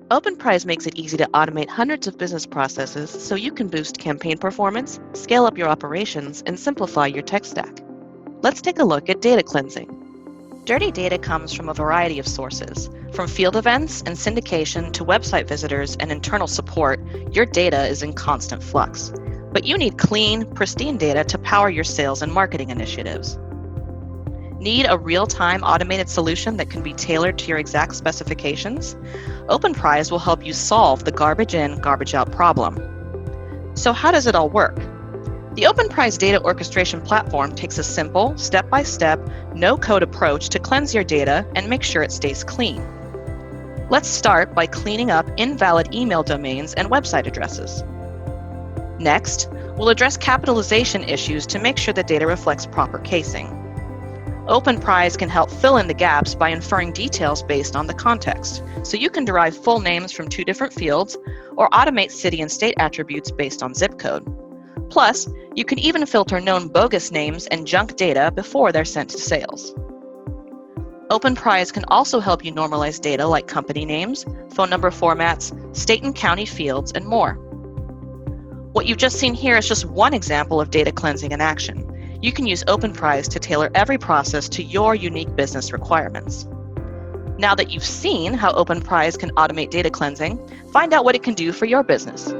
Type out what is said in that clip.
Openprise makes it easy to automate hundreds of business processes so you can boost campaign performance, scale up your operations, and simplify your tech stack. Let's take a look at data cleansing. Dirty data comes from a variety of sources. From field events and syndication to website visitors and internal support, your data is in constant flux. But you need clean, pristine data to power your sales and marketing initiatives. Need a real-time automated solution that can be tailored to your exact specifications? Openprise will help you solve the garbage in, garbage out problem. So how does it all work? The Openprise data orchestration platform takes a simple, step-by-step, no-code approach to cleanse your data and make sure it stays clean. Let's start by cleaning up invalid email domains and website addresses. Next, we'll address capitalization issues to make sure the data reflects proper casing. Openprise can help fill in the gaps by inferring details based on the context, so you can derive full names from two different fields or automate city and state attributes based on zip code. Plus, you can even filter known bogus names and junk data before they're sent to sales. Openprise can also help you normalize data like company names, phone number formats, state and county fields, and more. What you've just seen here is just one example of data cleansing in action. You can use Openprise to tailor every process to your unique business requirements. Now that you've seen how Openprise can automate data cleansing, find out what it can do for your business.